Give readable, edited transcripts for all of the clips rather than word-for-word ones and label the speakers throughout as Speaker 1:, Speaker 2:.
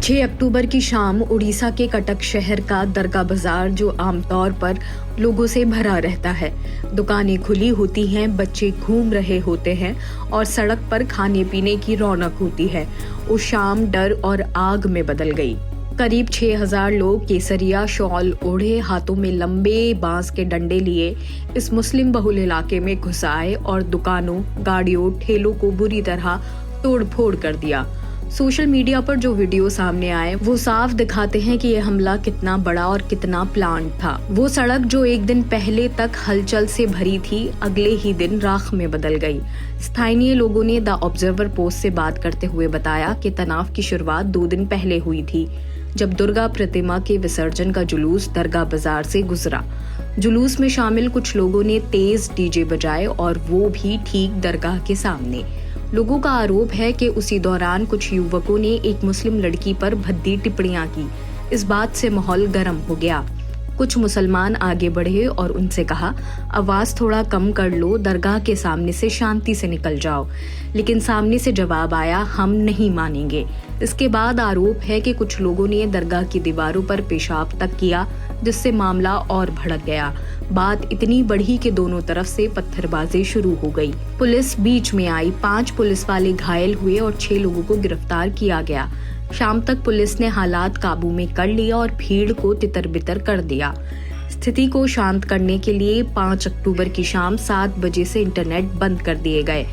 Speaker 1: 6 अक्टूबर की शाम उड़ीसा के कटक शहर का दरगाह बाजार जो आमतौर पर लोगों से भरा रहता है। दुकानें खुली होती हैं, बच्चे घूम रहे होते हैं और सड़क पर खाने पीने की रौनक होती है। उस शाम डर और आग में बदल गई। करीब 6000 लोग केसरिया शॉल ओढ़े, हाथों में लंबे बांस के डंडे लिए इस मुस्लिम बहुल इलाके में घुस आए और दुकानों, गाड़ियों, ठेलों को बुरी तरह तोड़ फोड़ कर दिया। सोशल मीडिया पर जो वीडियो सामने आए वो साफ दिखाते हैं कि यह हमला कितना बड़ा और कितना प्लान था। वो सड़क जो एक दिन पहले तक हलचल से भरी थी, अगले ही दिन राख में बदल गई। स्थानीय लोगों ने द ऑब्जर्वर पोस्ट से बात करते हुए बताया कि तनाव की शुरुआत 2 दिन पहले हुई थी, जब दुर्गा प्रतिमा के विसर्जन का जुलूस दरगाह बाजार से गुजरा। जुलूस में शामिल कुछ लोगों ने तेज डीजे बजाए और वो भी ठीक दरगाह के सामने। लोगों का आरोप है कि उसी दौरान कुछ युवकों ने एक मुस्लिम लड़की पर भद्दी टिप्पणियां की। इस बात से माहौल गर्म हो गया। कुछ मुसलमान आगे बढ़े और उनसे कहा, आवाज थोड़ा कम कर लो, दरगाह के सामने से शांति से निकल जाओ। लेकिन सामने से जवाब आया, हम नहीं मानेंगे। इसके बाद आरोप है कि कुछ लोगों ने दरगाह की दीवारों पर पेशाब तक किया, जिससे मामला और भड़क गया। बात इतनी बढ़ी कि दोनों तरफ से पत्थरबाजी शुरू हो गई। पुलिस बीच में आई, 5 पुलिस वाले घायल हुए और 6 लोगों को गिरफ्तार किया गया। शाम तक पुलिस ने हालात काबू में कर लिया और भीड़ को तितर-बितर कर दिया। स्थिति को शांत करने के लिए 5 अक्टूबर की शाम 7 बजे से इंटरनेट बंद कर दिए गए,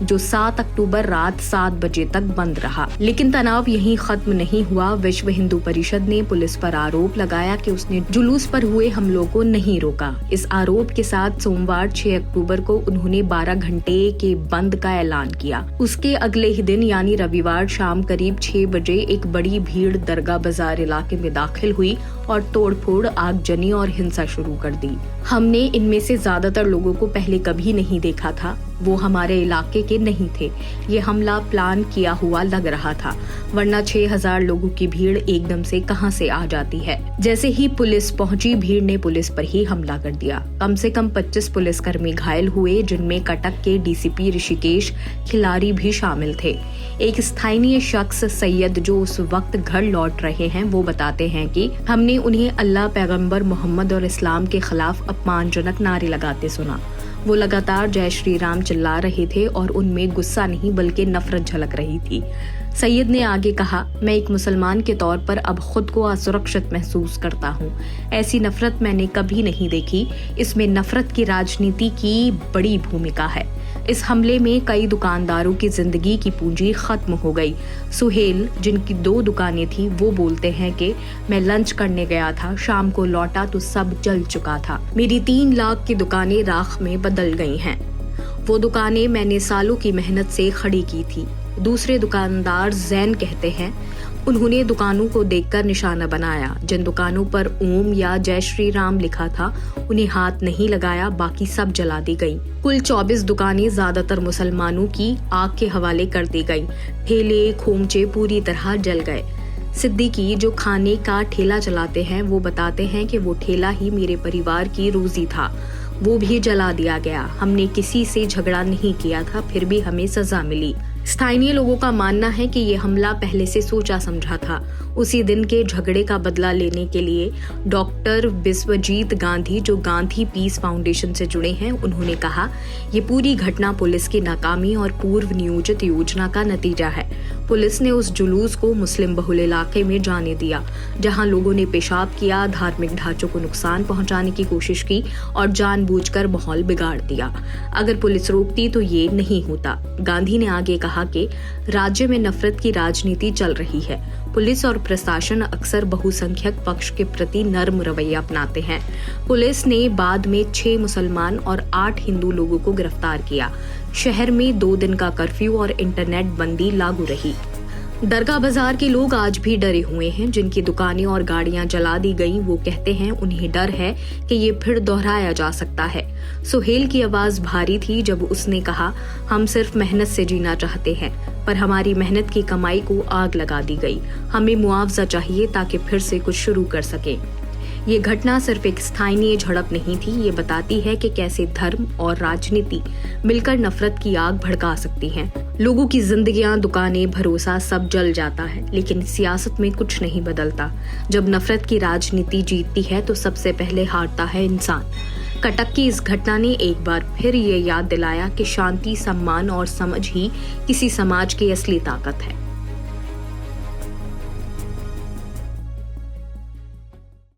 Speaker 1: जो 7 अक्टूबर रात 7 बजे तक बंद रहा। लेकिन तनाव यहीं खत्म नहीं हुआ। विश्व हिंदू परिषद ने पुलिस पर आरोप लगाया कि उसने जुलूस पर हुए हमलों को नहीं रोका। इस आरोप के साथ सोमवार 6 अक्टूबर को उन्होंने 12 घंटे के बंद का ऐलान किया। उसके अगले ही दिन यानी रविवार शाम करीब 6 बजे एक बड़ी भीड़ दरगाह बाजार इलाके में दाखिल हुई और तोड़फोड़, आगजनी और हिंसा शुरू कर दी। हमने इनमें से ज्यादातर लोगों को पहले कभी नहीं देखा था। वो हमारे इलाके के नहीं थे। ये हमला प्लान किया हुआ लग रहा था, वरना 6000 लोगों की भीड़ एकदम से कहां से आ जाती है। जैसे ही पुलिस पहुंची, भीड़ ने पुलिस पर ही हमला कर दिया। कम से कम 25 पुलिसकर्मी घायल हुए, जिनमें कटक के डीसीपी ऋषिकेश खिलारी भी शामिल थे। एक स्थानीय शख्स सैयद जो उस वक्त घर लौट रहे हैं, वो बताते हैं कि हमने उन्हें अल्लाह, पैगंबर मोहम्मद और इस्लाम के खिलाफ अपमानजनक नारे लगाते सुना। वो लगातार जय श्री राम चिल्ला रहे थे और उनमें गुस्सा नहीं बल्कि नफरत झलक रही थी। सैयद ने आगे कहा, मैं एक मुसलमान के तौर पर अब खुद को असुरक्षित महसूस करता हूँ। ऐसी नफरत मैंने कभी नहीं देखी। इसमें नफरत की राजनीति की बड़ी भूमिका है। इस हमले में कई दुकानदारों की जिंदगी की पूंजी खत्म हो गई। सुहेल, जिनकी 2 दुकानें थी, वो बोलते हैं कि मैं लंच करने गया था, शाम को लौटा तो सब जल चुका था। मेरी 3 लाख की दुकानें राख में बदल गई हैं। वो दुकानें मैंने सालों की मेहनत से खड़ी की थी। दूसरे दुकानदार जैन कहते हैं, उन्होंने दुकानों को देखकर निशाना बनाया। जिन दुकानों पर ओम या जय श्री राम लिखा था, उन्हें हाथ नहीं लगाया, बाकी सब जला दी गई। कुल 24 दुकानें ज्यादातर मुसलमानों की आग के हवाले कर दी गई। ठेले, खोमचे पूरी तरह जल गए। सिद्दीकी, जो खाने का ठेला चलाते हैं, वो बताते हैं कि वो ठेला ही मेरे परिवार की रोजी था, वो भी जला दिया गया। हमने किसी से झगड़ा नहीं किया था, फिर भी हमें सजा मिली। स्थानीय लोगों का मानना है कि ये हमला पहले से सोचा समझा था। उसी दिन के झगड़े का बदला लेने के लिए डॉक्टर विश्वजीत गांधी, जो गांधी पीस फाउंडेशन से जुड़े हैं, उन्होंने कहा, ये पूरी घटना पुलिस की नाकामी और पूर्व नियोजित योजना का नतीजा है। पुलिस ने उस जुलूस को मुस्लिम बहुल इलाके में जाने दिया, जहां लोगों ने पेशाब किया, धार्मिक ढांचों को नुकसान पहुंचाने की कोशिश की और जानबूझकर माहौल बिगाड़ दिया। अगर पुलिस रोकती तो ये नहीं होता। गांधी ने आगे कहा कि राज्य में नफरत की राजनीति चल रही है। पुलिस और प्रशासन अक्सर बहुसंख्यक पक्ष के प्रति नर्म रवैया अपनाते हैं। पुलिस ने बाद में 6 मुसलमान और 8 हिंदू लोगों को गिरफ्तार किया। शहर में 2 दिन का कर्फ्यू और इंटरनेट बंदी लागू रही। दरगाह बाजार के लोग आज भी डरे हुए हैं। जिनकी दुकानें और गाड़ियां जला दी गईं, वो कहते हैं उन्हें डर है कि ये फिर दोहराया जा सकता है। सुहेल की आवाज भारी थी जब उसने कहा, हम सिर्फ मेहनत से जीना चाहते हैं, पर हमारी मेहनत की कमाई को आग लगा दी गई। हमें मुआवजा चाहिए ताकि फिर से कुछ शुरू कर सकें। ये घटना सिर्फ एक स्थानीय झड़प नहीं थी, ये बताती है कि कैसे धर्म और राजनीति मिलकर नफरत की आग भड़का सकती हैं। लोगों की जिंदगियां, दुकानें, भरोसा सब जल जाता है, लेकिन सियासत में कुछ नहीं बदलता। जब नफरत की राजनीति जीतती है तो सबसे पहले हारता है इंसान। कटक की इस घटना ने एक बार फिर ये याद दिलाया कि शांति, सम्मान और समझ ही किसी समाज की असली ताकत है।